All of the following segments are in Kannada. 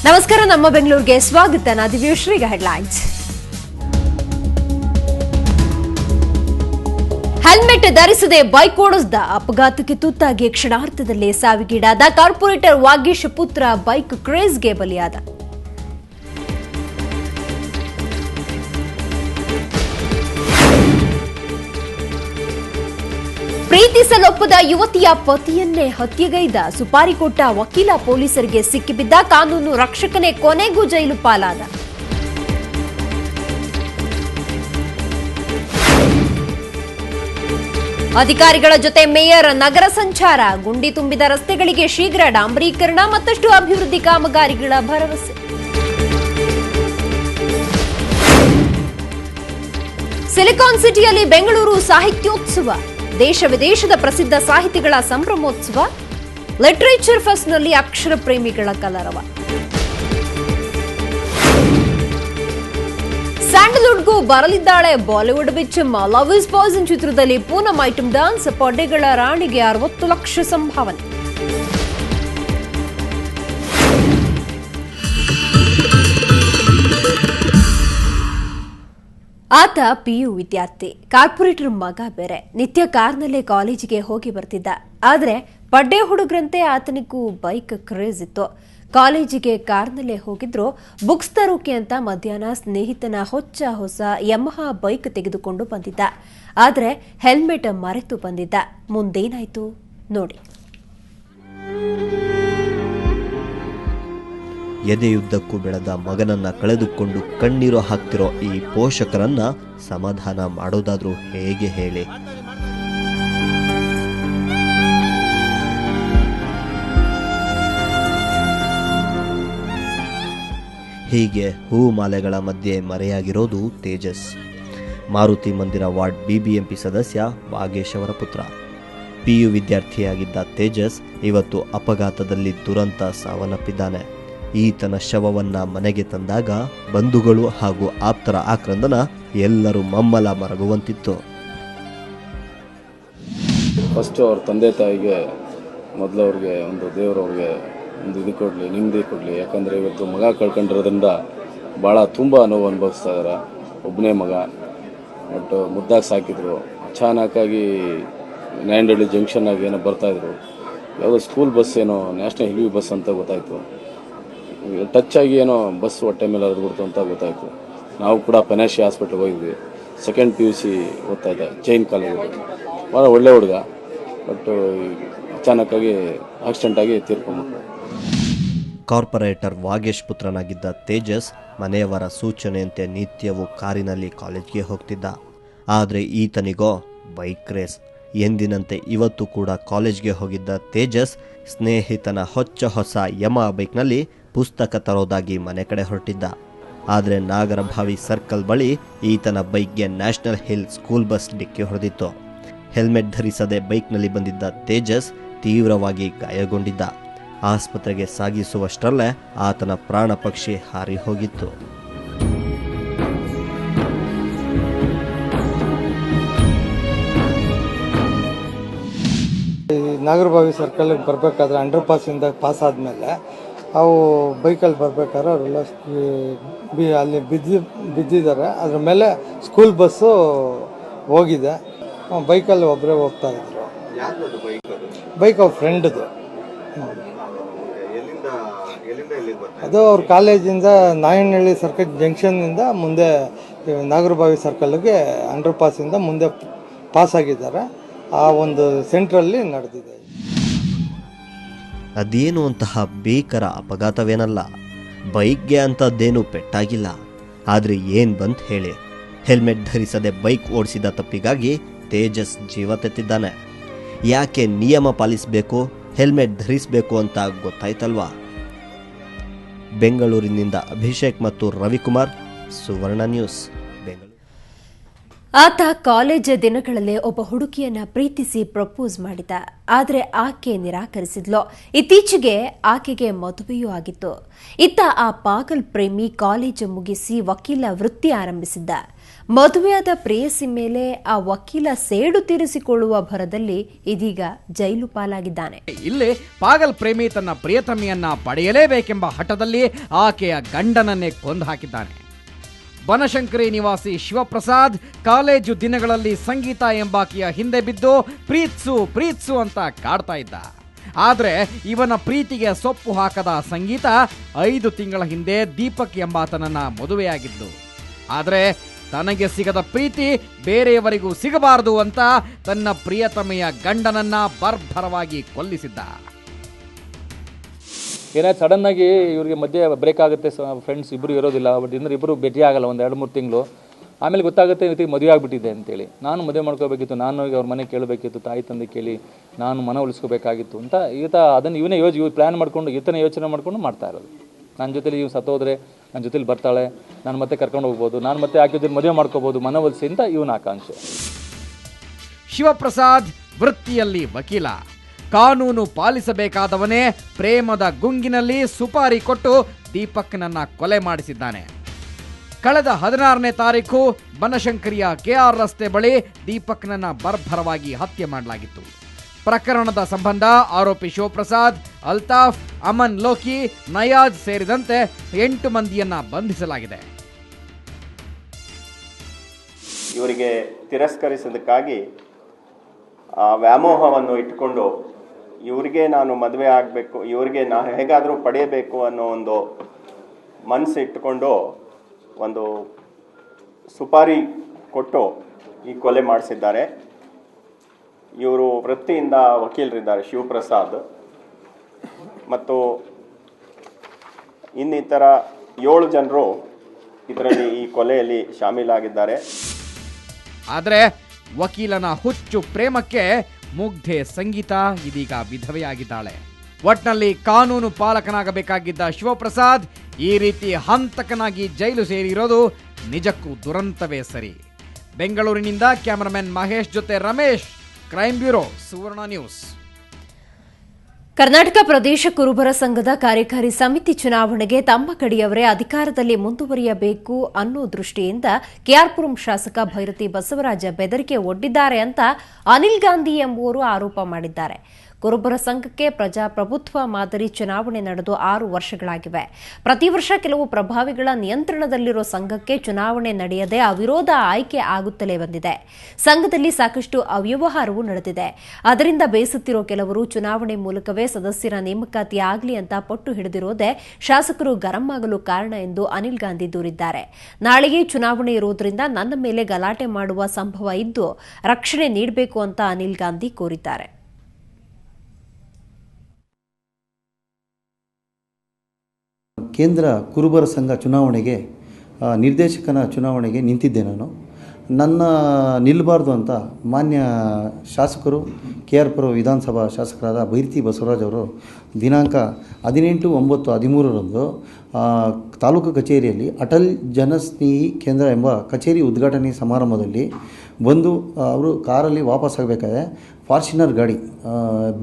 ನಮಸ್ಕಾರ, ನಮ್ಮ ಬೆಂಗಳೂರಿಗೆ ಸ್ವಾಗತ. ನಾನು ದಿವ್ಯಶ್ರೀ. ಹೆಡ್ಲೈನ್ಸ್. ಹೆಲ್ಮೆಟ್ ಧರಿಸದೆ ಬೈಕ್ ಓಡಿಸಿದ, ಅಪಘಾತಕ್ಕೆ ತುತ್ತಾಗಿ ಕ್ಷಣಾರ್ಧದಲ್ಲೇ ಸಾವಿಗೀಡಾದ ಕಾರ್ಪೊರೇಟರ್ ವಾಗೇಶ್ ಪುತ್ರ ಬೈಕ್ ಕ್ರೇಜ್ಗೆ ಬಲಿಯಾದ. ಪ್ರೀತಿಸಲೊಪ್ಪದ ಯುವತಿಯ ಪತಿಯನ್ನೇ ಹತ್ಯೆಗೈದ, ಸುಪಾರಿ ಕೊಟ್ಟ ವಕೀಲ ಪೊಲೀಸರಿಗೆ ಸಿಕ್ಕಿಬಿದ್ದ, ಕಾನೂನು ರಕ್ಷಕನೇ ಕೊನೆಗೂ ಜೈಲು ಪಾಲಾದ. ಅಧಿಕಾರಿಗಳ ಜೊತೆ ಮೇಯರ್ ನಗರ ಸಂಚಾರ, ಗುಂಡಿ ತುಂಬಿದ ರಸ್ತೆಗಳಿಗೆ ಶೀಘ್ರ ಡಾಂಬರೀಕರಣ, ಮತ್ತಷ್ಟು ಅಭಿವೃದ್ಧಿ ಕಾಮಗಾರಿಗಳ ಭರವಸೆ. ಸಿಲಿಕಾನ್ ಸಿಟಿಯಲ್ಲಿ ಬೆಂಗಳೂರು ಸಾಹಿತ್ಯೋತ್ಸವ, ದೇಶ ವಿದೇಶದ ಪ್ರಸಿದ್ಧ ಸಾಹಿತಿಗಳ ಸಂಭ್ರಮೋತ್ಸವ, ಲಿಟರೇಚರ್ ಫೆಸ್ಟ್ನಲ್ಲಿ ಅಕ್ಷರ ಪ್ರೇಮಿಗಳ ಕಲರವ. ಸ್ಯಾಂಡಲ್ವುಡ್ಗೂ ಬರಲಿದ್ದಾಳೆ ಬಾಲಿವುಡ್ ಬಿಚ್ಚಮ್ಮ, ಲವ್ ಇಸ್ ಪಾಯ್ಸನ್ ಚಿತ್ರದಲ್ಲಿ ಪೂನಂ ಐಟಂ ಡಾನ್ಸ್, ಪೊಡ್ಡೆಗಳ ರಾಣಿಗೆ 60 ಲಕ್ಷ ಸಂಭಾವನೆ. ಆತ ಪಿಯು ವಿದ್ಯಾರ್ಥಿ, ಕಾರ್ಪೊರೇಟರ್ ಮಗ ಬೇರೆ. ನಿತ್ಯ ಕಾರ್ನಲ್ಲೇ ಕಾಲೇಜಿಗೆ ಹೋಗಿ ಬರ್ತಿದ್ದ. ಆದರೆ ಪಡ್ಡೆ ಹುಡುಗರಂತೆ ಆತನಿಗೂ ಬೈಕ್ ಕ್ರೇಜ್ ಇತ್ತು. ಕಾಲೇಜಿಗೆ ಕಾರ್ನಲ್ಲೇ ಹೋಗಿದ್ರು. ಬುಕ್ಸ್ ತರೋಕೆ ಅಂತ ಮಧ್ಯಾಹ್ನ ಸ್ನೇಹಿತನ ಹೊಸ ಯಮಹಾ ಬೈಕ್ ತೆಗೆದುಕೊಂಡು ಬಂದಿದ್ದ. ಆದರೆ ಹೆಲ್ಮೆಟ್ ಮರೆತು ಬಂದಿದ್ದ. ಮುಂದೇನಾಯ್ತು ನೋಡಿ. ಎದೆಯುದ್ದಕ್ಕೂ ಬೆಳೆದ ಮಗನನ್ನ ಕಳೆದುಕೊಂಡು ಕಣ್ಣೀರು ಹಾಕ್ತಿರೋ ಈ ಪೋಷಕರನ್ನ ಸಮಾಧಾನ ಮಾಡೋದಾದ್ರೂ ಹೇಗೆ ಹೇಳಿ? ಹೀಗೆ ಹೂಮಾಲೆಗಳ ಮಧ್ಯೆ ಮರೆಯಾಗಿರೋದು ತೇಜಸ್. ಮಾರುತಿ ಮಂದಿರ ವಾರ್ಡ್ ಬಿಬಿಎಂಪಿ ಸದಸ್ಯ ವಾಗೇಶ್ ಅವರ ಪುತ್ರ. ಪಿಯು ವಿದ್ಯಾರ್ಥಿಯಾಗಿದ್ದ ತೇಜಸ್ ಇವತ್ತು ಅಪಘಾತದಲ್ಲಿ ದುರಂತ ಸಾವನ್ನಪ್ಪಿದ್ದಾನೆ. ಈತನ ಶವವನ್ನ ಮನೆಗೆ ತಂದಾಗ ಬಂಧುಗಳು ಹಾಗೂ ಆಪ್ತರ ಆಕ್ರಂದನ ಎಲ್ಲರೂ ಮಮ್ಮಲ ಮರಗುವಂತಿತ್ತು. ಫಸ್ಟ್ ಅವ್ರ ತಂದೆ ತಾಯಿಗೆ ಮೊದಲವ್ರಿಗೆ ಒಂದು ದೇವರವ್ರಿಗೆ ಒಂದು ಇದು ಕೊಡಲಿ, ನೆಮ್ಮದಿ ಕೊಡಲಿ. ಯಾಕಂದರೆ ಇವತ್ತು ಮಗ ಕಳ್ಕೊಂಡಿರೋದ್ರಿಂದ ಭಾಳ ತುಂಬ ನೋವು ಅನುಭವಿಸ್ತಾ ಇದ್ದಾರೆ. ಒಬ್ಬನೇ ಮಗ, ಬಟ್ ಮುದ್ದಾಗಿ ಸಾಕಿದ್ರು. ಅಚಾನಕ್ಕಾಗಿ ನಾಯಂಡಹಳ್ಳಿ ಜಂಕ್ಷನ್ನಾಗಿ ಏನೋ ಬರ್ತಾಯಿದ್ರು. ಯಾವುದೋ ಸ್ಕೂಲ್ ಬಸ್, ಏನೋ ನ್ಯಾಷನಲ್ ಹೆವಿ ಬಸ್ ಅಂತ ಗೊತ್ತಾಯಿತು. ಟಚ್ ಆಗಿ ಏನೋ ಬಸ್ ಹೊಟ್ಟೆ ಮೇಲೆ ಹರಿದ್ಬಿಡ್ತು ಅಂತ ಗೊತ್ತಾಯಿತು. ನಾವು ಕೂಡ ಪೆನಾಶಿ ಹಾಸ್ಪಿಟ್ಲಿಗೆ ಹೋಗಿದ್ವಿ. ಸೆಕೆಂಡ್ PUC ಓದ್ತಾ ಇದ್ದ, ಜೈನ್ ಕಾಲೇಜು. ಭಾಳ ಒಳ್ಳೆ ಹುಡುಗ, ಬಟ್ ಅಚಾನಕ್ಕಾಗಿ ಆಕ್ಸಿಡೆಂಟಾಗಿ ತೀರ್ಕೊಂಡ್ಬಿಟ್ರು. ಕಾರ್ಪೊರೇಟರ್ ವಾಗೇಶ್ ಪುತ್ರನಾಗಿದ್ದ ತೇಜಸ್ ಮನೆಯವರ ಸೂಚನೆಯಂತೆ ನಿತ್ಯವೂ ಕಾರಿನಲ್ಲಿ ಕಾಲೇಜ್ಗೆ ಹೋಗ್ತಿದ್ದ. ಆದರೆ ಈತನಿಗೋ ಬೈಕ್ ರೇಸ್. ಎಂದಿನಂತೆ ಇವತ್ತು ಕೂಡ ಕಾಲೇಜ್ಗೆ ಹೋಗಿದ್ದ ತೇಜಸ್ ಸ್ನೇಹಿತನ ಹೊಸ ಯಮಾ ಬೈಕ್ನಲ್ಲಿ ಪುಸ್ತಕ ತರೋದಾಗಿ ಮನೆ ಕಡೆ ಹೊರಟಿದ್ದ. ಆದರೆ ನಾಗರಭಾವಿ ಸರ್ಕಲ್ ಬಳಿ ಈತನ ಬೈಕ್ಗೆ ನ್ಯಾಷನಲ್ ಹಿಲ್ ಸ್ಕೂಲ್ ಬಸ್ ಡಿಕ್ಕಿ ಹೊಡೆದಿತ್ತು. ಹೆಲ್ಮೆಟ್ ಧರಿಸದೆ ಬೈಕ್ನಲ್ಲಿ ಬಂದಿದ್ದ ತೇಜಸ್ ತೀವ್ರವಾಗಿ ಗಾಯಗೊಂಡಿದ್ದ. ಆಸ್ಪತ್ರೆಗೆ ಸಾಗಿಸುವಷ್ಟರಲ್ಲೇ ಆತನ ಪ್ರಾಣ ಪಕ್ಷಿ ಹಾರಿ ಹೋಗಿತ್ತು. ನಾಗರಭಾವಿ ಸರ್ಕಲ್ಗೆ ಬರಬೇಕಾದ್ರೆ ಅಂಡರ್ ಪಾಸಿಂದ ಪಾಸ್ ಆದಮೇಲೆ ಅವು ಬೈಕಲ್ಲಿ ಬರಬೇಕಾದ್ರೆ ಅವರೆಲ್ಲ ಅಲ್ಲಿ ಬಿದ್ದಿದ್ದಾರೆ. ಅದ್ರ ಮೇಲೆ ಸ್ಕೂಲ್ ಬಸ್ಸು ಹೋಗಿದೆ. ಬೈಕಲ್ಲಿ ಒಬ್ಬರೇ ಹೋಗ್ತಾ ಇದ್ರು. ಬೈಕ್ ಅವ್ರ ಫ್ರೆಂಡ್ದು. ಅದು ಅವ್ರ ಕಾಲೇಜಿಂದ ನಾಯಂಡಹಳ್ಳಿ ಸರ್ಕಲ್ ಜಂಕ್ಷನ್ನಿಂದ ಮುಂದೆ ನಾಗರಭಾವಿ ಸರ್ಕಲ್ಗೆ ಅಂಡರ್ ಪಾಸಿಂದ ಮುಂದೆ ಪಾಸ್ ಆಗಿದ್ದಾರೆ. ಆ ಒಂದು ಸೆಂಟ್ರಲ್ಲಿ ನಡೆದಿದೆ. ಅದೇನು ಅಂತಹ ಭೀಕರ ಅಪಘಾತವೇನಲ್ಲ. ಬೈಕ್ಗೆ ಅಂಥದ್ದೇನೂ ಪೆಟ್ಟಾಗಿಲ್ಲ. ಆದರೆ ಏನು ಬಂತ ಹೇಳಿ, ಹೆಲ್ಮೆಟ್ ಧರಿಸದೆ ಬೈಕ್ ಓಡಿಸಿದ ತಪ್ಪಿಗಾಗಿ ತೇಜಸ್ ಜೀವ ತೆತ್ತಿದ್ದಾನೆ. ಯಾಕೆ ನಿಯಮ ಪಾಲಿಸಬೇಕು, ಹೆಲ್ಮೆಟ್ ಧರಿಸಬೇಕು ಅಂತ ಗೊತ್ತಾಯ್ತಲ್ವಾ? ಬೆಂಗಳೂರಿನಿಂದ ಅಭಿಷೇಕ್ ಮತ್ತು ರವಿಕುಮಾರ್, ಸುವರ್ಣ ನ್ಯೂಸ್, ಬೆಂಗಳೂರು. ಆತ ಕಾಲೇಜ್ ದಿನಗಳಲ್ಲೇ ಒಬ್ಬ ಹುಡುಗಿಯನ್ನ ಪ್ರೀತಿಸಿ ಪ್ರಪೋಸ್ ಮಾಡಿದ. ಆದರೆ ಆಕೆ ನಿರಾಕರಿಸಿದ್ಲು. ಇತ್ತೀಚೆಗೆ ಆಕೆಗೆ ಮದುವೆಯೂ ಆಗಿತ್ತು. ಇತ್ತ ಆ ಪಾಗಲ್ ಪ್ರೇಮಿ ಕಾಲೇಜ್ ಮುಗಿಸಿ ವಕೀಲ ವೃತ್ತಿ ಆರಂಭಿಸಿದ್ದ. ಮದುವೆಯಾದ ಪ್ರೇಯಸಿ ಮೇಲೆ ಆ ವಕೀಲ ಸೇಡು ತೀರಿಸಿಕೊಳ್ಳುವ ಭರದಲ್ಲಿ ಇದೀಗ ಜೈಲು ಪಾಲಾಗಿದ್ದಾನೆ. ಇಲ್ಲಿ ಪಾಗಲ್ ಪ್ರೇಮಿ ತನ್ನ ಪ್ರಿಯತಮಿಯನ್ನ ಪಡೆಯಲೇಬೇಕೆಂಬ ಹಠದಲ್ಲಿ ಆಕೆಯ ಗಂಡನನ್ನೇ ಕೊಂದು ಹಾಕಿದ್ದಾನೆ. ಬನಶಂಕರಿ ನಿವಾಸಿ ಶಿವಪ್ರಸಾದ್ ಕಾಲೇಜು ದಿನಗಳಲ್ಲಿ ಸಂಗೀತ ಎಂಬಾಕೆಯ ಹಿಂದೆ ಬಿದ್ದು ಪ್ರೀತ್ಸು ಅಂತ ಕಾಡ್ತಾ ಇದ್ದ. ಆದರೆ ಇವನ ಪ್ರೀತಿಗೆ ಸೊಪ್ಪು ಹಾಕದ ಸಂಗೀತ 5 ತಿಂಗಳ ಹಿಂದೆ ದೀಪಕ್ ಎಂಬಾತನನ್ನ ಮದುವೆಯಾಗಿದ್ದು. ಆದರೆ ತನಗೆ ಸಿಗದ ಪ್ರೀತಿ ಬೇರೆಯವರಿಗೂ ಸಿಗಬಾರದು ಅಂತ ತನ್ನ ಪ್ರಿಯತಮೆಯ ಗಂಡನನ್ನ ಬರ್ಭರವಾಗಿ ಕೊಲ್ಲಿಸಿದ್ದ. ಏನಾಯ್ತು ಸಡನ್ ಆಗಿ ಇವ್ರಿಗೆ ಮಧ್ಯೆ ಬ್ರೇಕ್ ಆಗುತ್ತೆ, ಫ್ರೆಂಡ್ಸ್ ಇಬ್ಬರು ಇರೋದಿಲ್ಲ, ಬಟ್ ಇನ್ನೂ ಇಬ್ಬರು ಭೇಟಿ ಆಗಲ್ಲ ಒಂದು 2-3 ತಿಂಗಳು. ಆಮೇಲೆ ಗೊತ್ತಾಗುತ್ತೆ ಇವತ್ತಿಗೆ ಮದುವೆ ಆಗಿಬಿಟ್ಟಿದೆ ಅಂತೇಳಿ. ನಾನು ಮದುವೆ ಮಾಡ್ಕೋಬೇಕಿತ್ತು, ನಾನು ಹೋಗಿ ಅವ್ರ ಮನೆ ಕೇಳಬೇಕಿತ್ತು, ತಾಯಿ ತಂದೆ ಕೇಳಿ ನಾನು ಮನ ಉಳಿಸ್ಕೋಬೇಕಾಗಿತ್ತು ಅಂತ ಅದನ್ನು ಇವನೇ ಪ್ಲ್ಯಾನ್ ಮಾಡಿಕೊಂಡು ಯೋಚನೆ ಮಾಡಿಕೊಂಡು ಮಾಡ್ತಾ ಇರೋದು. ನನ್ನ ಜೊತೆಲಿ ಇವ್ನು ಸತ್ತೋದ್ರೆ ನನ್ನ ಜೊತೆಲಿ ಬರ್ತಾಳೆ, ನಾನು ಮತ್ತೆ ಕರ್ಕೊಂಡು ಹೋಗ್ಬೋದು, ನಾನು ಮತ್ತೆ ಆಕೆ ಜೊತೆ ಮದುವೆ ಮಾಡ್ಕೋಬೋದು, ಮನ ಒಲಿಸಿ ಅಂತ ಇವನ ಆಕಾಂಕ್ಷೆ. ಶಿವಪ್ರಸಾದ್ ವೃತ್ತಿಯಲ್ಲಿ ವಕೀಲ, ಕಾನೂನು ಪಾಲಿಸಬೇಕಾದವನೇ ಪ್ರೇಮದ ಗುಂಗಿನಲ್ಲಿ ಸುಪಾರಿ ಕೊಟ್ಟು ದೀಪಕ್ನನ್ನ ಕೊಲೆ ಮಾಡಿಸಿದ್ದಾನೆ. ಕಳೆದ 16ನೇ ತಾರೀಕು ಬನಶಂಕರಿಯ ಕೆಆರ್ ರಸ್ತೆ ಬಳಿ ದೀಪಕ್ನನ್ನ ಬರ್ಭರವಾಗಿ ಹತ್ಯೆ ಮಾಡಲಾಗಿತ್ತು. ಪ್ರಕರಣದ ಸಂಬಂಧ ಆರೋಪಿ ಶಿವಪ್ರಸಾದ್, ಅಲ್ತಾಫ್, ಅಮನ್ ಲೋಕಿ, ನಯಾಜ್ ಸೇರಿದಂತೆ 8 ಮಂದಿಯನ್ನ ಬಂಧಿಸಲಾಗಿದೆ. ಇವರಿಗೆ ತಿರಸ್ಕರಿಸೋದಕ್ಕಾಗಿ ವ್ಯಾಮೋಹವನ್ನು ಇಟ್ಟುಕೊಂಡು ಇವರಿಗೆ ನಾನು ಮದುವೆ ಆಗಬೇಕು, ಇವರಿಗೆ ನಾನು ಹೇಗಾದರೂ ಪಡೆಯಬೇಕು ಅನ್ನೋ ಒಂದು ಮನಸ್ಸು ಇಟ್ಟುಕೊಂಡು ಒಂದು ಸುಪಾರಿ ಕೊಟ್ಟು ಈ ಕೊಲೆ ಮಾಡಿಸಿದ್ದಾರೆ. ಇವರು ವೃತ್ತಿಯಿಂದ ವಕೀಲರಿದ್ದಾರೆ ಶಿವಪ್ರಸಾದ್, ಮತ್ತು ಇನ್ನಿತರ 7 ಜನರು ಇದರಲ್ಲಿ ಈ ಕೊಲೆಯಲ್ಲಿ ಶಾಮೀಲಾಗಿದ್ದಾರೆ. ಆದರೆ ವಕೀಲನ ಹುಚ್ಚು ಪ್ರೇಮಕ್ಕೆ ಮುಗ್ಧೆ ಸಂಗೀತ ಇದೀಗ ವಿಧವೆಯಾಗಿದ್ದಾಳೆ. ಒಟ್ನಲ್ಲಿ ಕಾನೂನು ಪಾಲಕನಾಗಬೇಕಾಗಿದ್ದ ಶಿವಪ್ರಸಾದ್ ಈ ರೀತಿ ಹಂತಕನಾಗಿ ಜೈಲು ಸೇರಿರೋದು ನಿಜಕ್ಕೂ ದುರಂತವೇ ಸರಿ. ಬೆಂಗಳೂರಿನಿಂದ ಕ್ಯಾಮರಾಮನ್ ಮಹೇಶ್ ಜೊತೆ ರಮೇಶ್, ಕ್ರೈಮ್ ಬ್ಯೂರೋ, ಸುವರ್ಣ ನ್ಯೂಸ್. ಕರ್ನಾಟಕ ಪ್ರದೇಶ ಕುರುಬರ ಸಂಘದ ಕಾರ್ಯಕಾರಿ ಸಮಿತಿ ಚುನಾವಣೆಗೆ ತಮ್ಮ ಕಡೆಯವರೇ ಅಧಿಕಾರದಲ್ಲಿ ಮುಂದುವರಿಯಬೇಕು ಅನ್ನೋ ದೃಷ್ಟಿಯಿಂದ ಕೆಆರ್ಪುರಂ ಶಾಸಕ ಭೈರತಿ ಬಸವರಾಜ ಬೆದರಿಕೆ ಒಡ್ಡಿದ್ದಾರೆ ಅಂತ ಅನಿಲ್ ಗಾಂಧಿ ಎಂಬುವರು ಆರೋಪ ಮಾಡಿದ್ದಾರೆ. ಕುರುಬರ ಸಂಘಕ್ಕೆ ಪ್ರಜಾಪ್ರಭುತ್ವ ಮಾದರಿ ಚುನಾವಣೆ ನಡೆದು 6 ವರ್ಷಗಳಾಗಿವೆ. ಪ್ರತಿ ವರ್ಷ ಕೆಲವು ಪ್ರಭಾವಿಗಳ ನಿಯಂತ್ರಣದಲ್ಲಿರೋ ಸಂಘಕ್ಕೆ ಚುನಾವಣೆ ನಡೆಯದೆ ಅವಿರೋಧ ಆಯ್ಕೆ ಆಗುತ್ತಲೇ ಬಂದಿದೆ. ಸಂಘದಲ್ಲಿ ಸಾಕಷ್ಟು ಅವ್ಯವಹಾರವೂ ನಡೆದಿದೆ. ಅದರಿಂದ ಬೇಸತ್ತಿರೋ ಕೆಲವರು ಚುನಾವಣೆ ಮೂಲಕವೇ ಸದಸ್ಯರ ನೇಮಕಾತಿ ಆಗಲಿ ಅಂತ ಪಟ್ಟು ಹಿಡಿದಿರೋದೇ ಶಾಸಕರು ಗರಂ ಆಗಲು ಕಾರಣ ಎಂದು ಅನಿಲ್ ಗಾಂಧಿ ದೂರಿದ್ದಾರೆ. ನಾಳೆಯೇ ಚುನಾವಣೆ ಇರುವುದರಿಂದ ನನ್ನ ಮೇಲೆ ಗಲಾಟೆ ಮಾಡುವ ಸಂಭವ ಇದ್ದು ರಕ್ಷಣೆ ನೀಡಬೇಕು ಅಂತ ಅನಿಲ್ ಗಾಂಧಿ ಕೋರಿದ್ದಾರೆ. ಕೇಂದ್ರ ಕುರುಬರ ಸಂಘ ಚುನಾವಣೆಗೆ ನಿರ್ದೇಶಕನ ಚುನಾವಣೆಗೆ ನಿಂತಿದ್ದೆ ನಾನು. ನನ್ನ ನಿಲ್ಲಬಾರ್ದು ಅಂತ ಮಾನ್ಯ ಶಾಸಕರು ಕೆಆರ್ಪುರ ವಿಧಾನಸಭಾ ಶಾಸಕರಾದ ಭೈರತಿ ಬಸವರಾಜ್ ಅವರು ದಿನಾಂಕ 18/9/13ರಂದು ತಾಲೂಕು ಕಚೇರಿಯಲ್ಲಿ ಅಟಲ್ ಜನಸ್ನೇಹಿ ಕೇಂದ್ರ ಎಂಬ ಕಚೇರಿ ಉದ್ಘಾಟನೆ ಸಮಾರಂಭದಲ್ಲಿ ಬಂದು ಅವರು ಕಾರಲ್ಲಿ ವಾಪಸ್ಸಾಗಬೇಕಾದ್ರೆ ಫಾರ್ಚುನರ್ ಗಾಡಿ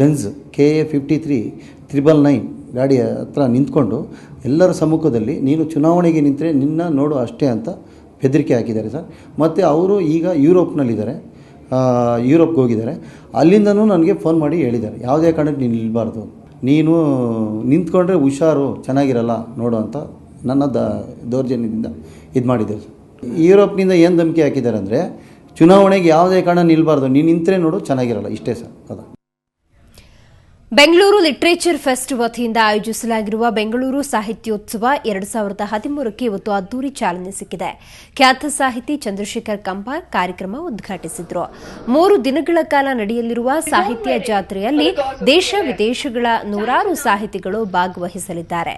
ಬೆಂಜ್ KA 53-999 ಗಾಡಿಯ ಹತ್ರ ನಿಂತ್ಕೊಂಡು ಎಲ್ಲರ ಸಮ್ಮುಖದಲ್ಲಿ ನೀನು ಚುನಾವಣೆಗೆ ನಿಂತರೆ ನಿನ್ನ ನೋಡು ಅಷ್ಟೇ ಅಂತ ಬೆದರಿಕೆ ಹಾಕಿದ್ದಾರೆ ಸರ್. ಮತ್ತು ಅವರು ಈಗ ಯುರೋಪ್ನಲ್ಲಿದ್ದಾರೆ, ಯುರೋಪ್ಗೆ ಹೋಗಿದ್ದಾರೆ. ಅಲ್ಲಿಂದನೂ ನನಗೆ ಫೋನ್ ಮಾಡಿ ಹೇಳಿದ್ದಾರೆ, ಯಾವುದೇ ಕಾರಣಕ್ಕೆ ನೀನು ನಿಲ್ಲಬಾರ್ದು, ನೀನು ನಿಂತ್ಕೊಂಡ್ರೆ ಹುಷಾರು, ಚೆನ್ನಾಗಿರಲ್ಲ ನೋಡು ಅಂತ ನನ್ನ ದೌರ್ಜನ್ಯದಿಂದ ಇದು ಮಾಡಿದ್ದಾರೆ ಸರ್. ಯುರೋಪ್ನಿಂದ ಏನು ಧಮಕಿ ಹಾಕಿದ್ದಾರೆ ಅಂದರೆ ಚುನಾವಣೆಗೆ ಯಾವುದೇ ಕಾರಣ ನಿಲ್ಲಬಾರ್ದು, ನೀನು ನಿಂತರೆ ನೋಡು ಚೆನ್ನಾಗಿರಲ್ಲ, ಇಷ್ಟೇ ಸರ್. ಅದ ಬೆಂಗಳೂರು ಲಿಟರೇಚರ್ ಫೆಸ್ಟ್ ವತಿಯಿಂದ ಆಯೋಜಿಸಲಾಗಿರುವ ಬೆಂಗಳೂರು ಸಾಹಿತ್ಯೋತ್ಸವ 2013ಕ್ಕೆ ಇವತ್ತು ಅದ್ದೂರಿ ಚಾಲನೆ ಸಿಕ್ಕಿದೆ. ಖ್ಯಾತ ಸಾಹಿತಿ ಚಂದ್ರಶೇಖರ್ ಕಂಬಾರ್ ಕಾರ್ಯಕ್ರಮ ಉದ್ಘಾಟಿಸಿದ್ರು. 3 ದಿನಗಳ ಕಾಲ ನಡೆಯಲಿರುವ ಸಾಹಿತ್ಯ ಜಾತ್ರೆಯಲ್ಲಿ ದೇಶ ವಿದೇಶಗಳ 100 ಸಾಹಿತಿಗಳು ಭಾಗವಹಿಸಲಿದ್ದಾರೆ.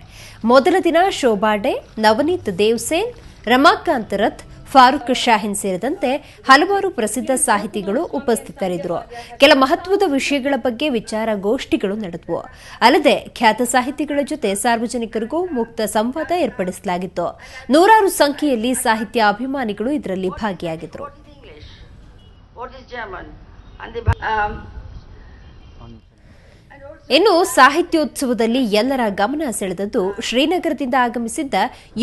ಮೊದಲ ದಿನ ಶೋಭಾ ಡೇ, ನವನೀತ್ ದೇವ್ಸೇನ್, ರಮಾಕಾಂತ್ ರಥ್, ಫಾರೂಕ್ ಶಾಹಿನ್ ಸೇರಿದಂತೆ ಹಲವಾರು ಪ್ರಸಿದ್ಧ ಸಾಹಿತಿಗಳು ಉಪಸ್ಥಿತರಿದ್ದರು. ಕೆಲ ಮಹತ್ವದ ವಿಷಯಗಳ ಬಗ್ಗೆ ವಿಚಾರಗೋಷ್ಠಿಗಳು ನಡೆದವು. ಅಲ್ಲದೆ ಖ್ಯಾತ ಸಾಹಿತಿಗಳ ಜೊತೆ ಸಾರ್ವಜನಿಕರಿಗೂ ಮುಕ್ತ ಸಂವಾದ ಏರ್ಪಡಿಸಲಾಗಿತ್ತು. 100 ಸಂಖ್ಯೆಯಲ್ಲಿ ಸಾಹಿತ್ಯ ಅಭಿಮಾನಿಗಳು ಇದರಲ್ಲಿ ಭಾಗಿಯಾಗಿದ್ದರು. What is German? And the ಇನ್ನು ಸಾಹಿತ್ಯೋತ್ಸವದಲ್ಲಿ ಎಲ್ಲರ ಗಮನ ಸೆಳೆದದ್ದು ಶ್ರೀನಗರದಿಂದ ಆಗಮಿಸಿದ್ದ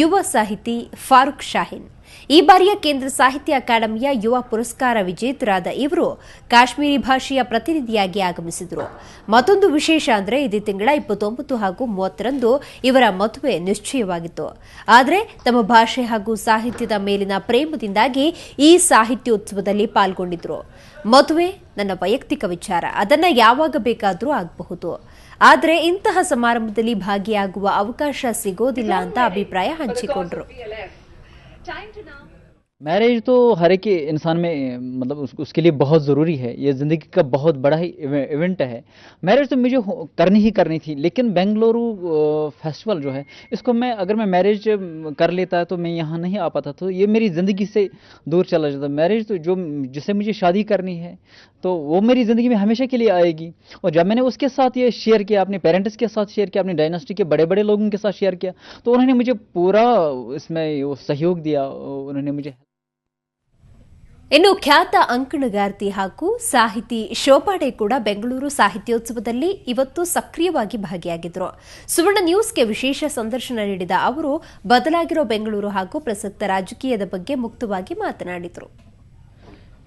ಯುವ ಸಾಹಿತಿ ಫಾರೂಕ್ ಶಾಹೀನ್. ಈ ಬಾರಿಯ ಕೇಂದ್ರ ಸಾಹಿತ್ಯ ಅಕಾಡೆಮಿಯ ಯುವ ಪುರಸ್ಕಾರ ವಿಜೇತರಾದ ಇವರು ಕಾಶ್ಮೀರಿ ಭಾಷೆಯ ಪ್ರತಿನಿಧಿಯಾಗಿ ಆಗಮಿಸಿದರು. ಮತ್ತೊಂದು ವಿಶೇಷ ಅಂದರೆ ಇದೇ ತಿಂಗಳ 29 ಹಾಗೂ 30ರಂದು ಇವರ ಮದುವೆ ನಿಶ್ಚಯವಾಗಿತ್ತು. ಆದರೆ ತಮ್ಮ ಭಾಷೆ ಹಾಗೂ ಸಾಹಿತ್ಯದ ಮೇಲಿನ ಪ್ರೇಮದಿಂದಾಗಿ ಈ ಸಾಹಿತ್ಯೋತ್ಸವದಲ್ಲಿ ಪಾಲ್ಗೊಂಡಿದ್ರು. ಮದುವೆ ನನ್ನ ವೈಯಕ್ತಿಕ ವಿಚಾರ, ಅದನ್ನ ಯಾವಾಗ ಬೇಕಾದರೂ ಆಗಬಹುದು. ಆದರೆ ಇಂತಹ ಸಮಾರಂಭದಲ್ಲಿ ಭಾಗಿಯಾಗುವ ಅವಕಾಶ ಸಿಗೋದಿಲ್ಲ ಅಂತ ಅಭಿಪ್ರಾಯ ಹಂಚಿಕೊಂಡ್ರು. मैरिज तो हर एक इंसान में मतलब उसके लिए बहुत ज़रूरी है. ये ज़िंदगी का बहुत बड़ा ही इवेंट है. मैरिज तो मुझे करनी ही करनी थी, लेकिन बेंगलुरु फेस्टिवल जो है इसको अगर मैं मैरिज कर लेता तो मैं यहाँ नहीं आ पाता, तो ये मेरी ज़िंदगी से दूर चला जाता. मैरिज तो जिससे मुझे शादी करनी है तो वो मेरी ज़िंदगी में हमेशा के लिए आएगी. और जब मैंने उसके साथ ये शेयर किया, अपने पेरेंट्स के साथ शेयर किया, अपनी डायनेस्टी के बड़े बड़े लोगों के साथ शेयर किया, तो उन्होंने मुझे पूरा इसमें सहयोग दिया. उन्होंने मुझे ಇನ್ನು ಖ್ಯಾತ ಅಂಕಣಗಾರ್ತಿ ಹಾಗೂ ಸಾಹಿತಿ ಶೋಭಾಡೆ ಕೂಡ ಬೆಂಗಳೂರು ಸಾಹಿತ್ಯೋತ್ಸವದಲ್ಲಿ ಇವತ್ತು ಸಕ್ರಿಯವಾಗಿ ಭಾಗಿಯಾಗಿದ್ದರು. ಸುವರ್ಣ ನ್ಯೂಸ್ಗೆ ವಿಶೇಷ ಸಂದರ್ಶನ ನೀಡಿದ ಅವರು ಬದಲಾಗಿರೋ ಬೆಂಗಳೂರು ಹಾಗೂ ಪ್ರಸಕ್ತ ರಾಜಕೀಯದ ಬಗ್ಗೆ ಮುಕ್ತವಾಗಿ ಮಾತನಾಡಿದರು.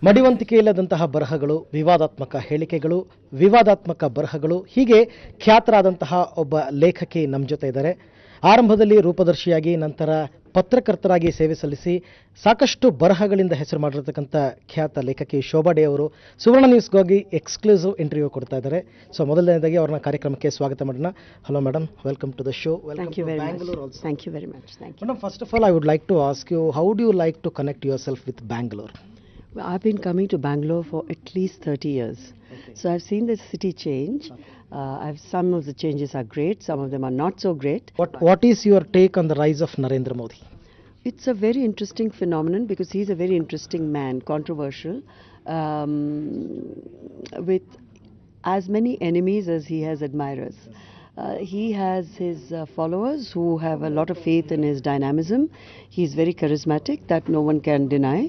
ಮಡಿವಂತಿಕೆ ಇಲ್ಲದಂತಹ ಬರಹಗಳು, ವಿವಾದಾತ್ಮಕ ಹೇಳಿಕೆಗಳು, ವಿವಾದಾತ್ಮಕ ಬರಹಗಳು, ಹೀಗೆ ಖ್ಯಾತರಾದಂತಹ ಒಬ್ಬ ಲೇಖಕಿ ನಮ್ಮ ಜೊತೆ ಇದ್ದಾರೆ. ಆರಂಭದಲ್ಲಿ ರೂಪದರ್ಶಿಯಾಗಿ, ನಂತರ ಪತ್ರಕರ್ತರಾಗಿ ಸೇವೆ ಸಲ್ಲಿಸಿ ಸಾಕಷ್ಟು ಬರಹಗಳಿಂದ ಹೆಸರು ಮಾಡಿರತಕ್ಕಂಥ ಖ್ಯಾತ ಲೇಖಕಿ ಶೋಭಾಡೆ ಅವರು ಸುವರ್ಣ ನ್ಯೂಸ್ಗಾಗಿ ಎಕ್ಸ್ಕ್ಲೂಸಿವ್ ಇಂಟರ್ವ್ಯೂ ಕೊಡ್ತಾ ಇದ್ದಾರೆ. ಸೊ ಮೊದಲನೇದಾಗಿ ಅವ್ರನ್ನ ಕಾರ್ಯಕ್ರಮಕ್ಕೆ ಸ್ವಾಗತ ಮಾಡೋಣ. Hello madam, welcome to the show. Thank you very much. Thank you very much. Thank you. Madam, first of all, I would like to ask you, how do you like to connect yourself with Bangalore? Well, I've been coming to Bangalore for at least 30 years. Okay. So I've seen the city change. Some of the changes are great, some of them are not so great. What is your take on the rise of Narendra Modi? It's a very interesting phenomenon because he's a very interesting man, controversial, with as many enemies as he has admirers. He has his followers who have a lot of faith in his dynamism. He's very charismatic, that no one can deny.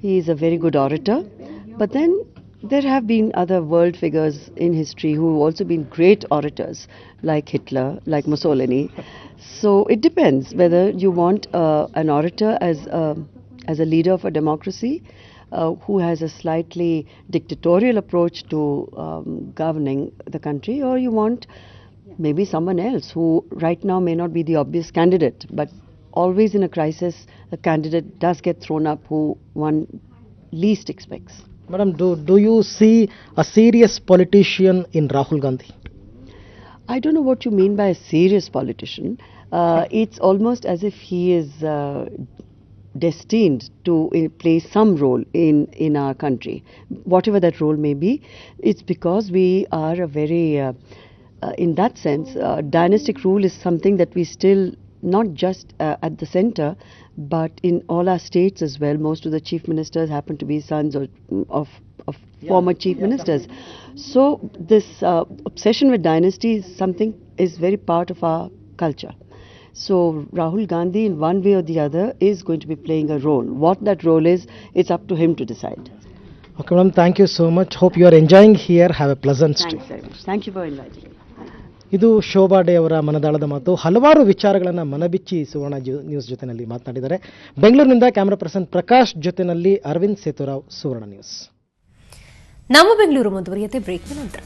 He is a very good orator. But then there have been other world figures in history who have also been great orators, like Hitler, like Mussolini. So it depends whether you want an orator as a leader of a democracy who has a slightly dictatorial approach to governing the country, or you want maybe someone else who right now may not be the obvious candidate, but always in a crisis a candidate does get thrown up who one least expects. Madam, do you see a serious politician in Rahul Gandhi? I don't know what you mean by a serious politician. It's almost as if he is destined to play some role in our country. Whatever that role may be, it's because we are a very in that sense, dynastic rule is something that we still, not just at the center, but in all our states as well. Most of the chief ministers happen to be sons of former chief ministers. So this obsession with dynasty is very part of our culture. So Rahul Gandhi, in one way or the other, is going to be playing a role. What that role is, it's up to him to decide. Okay, madam, thank you so much. Hope you are enjoying here. Have a pleasant stay. Thanks very much. Thank you for inviting me. ಇದು ಶೋಭಾಡೆ ಅವರ ಮನದಾಳದ ಮಾತು. ಹಲವಾರು ವಿಚಾರಗಳನ್ನು ಮನಬಿಚ್ಚಿ ಸುವರ್ಣ ನ್ಯೂಸ್ ಜೊತೆನಲ್ಲಿ ಮಾತನಾಡಿದ್ದಾರೆ. ಬೆಂಗಳೂರಿನಿಂದ ಕ್ಯಾಮರಾ ಪರ್ಸನ್ ಪ್ರಕಾಶ್ ಜೊತೆನಲ್ಲಿ ಅರವಿಂದ್ ಸೇತುರಾವ್, ಸುವರ್ಣ ನ್ಯೂಸ್. ನಮ್ಮ ಬೆಂಗಳೂರು ಮುಂದುವರಿಯುತ್ತೆ ಬ್ರೇಕ್ ನಂತರ.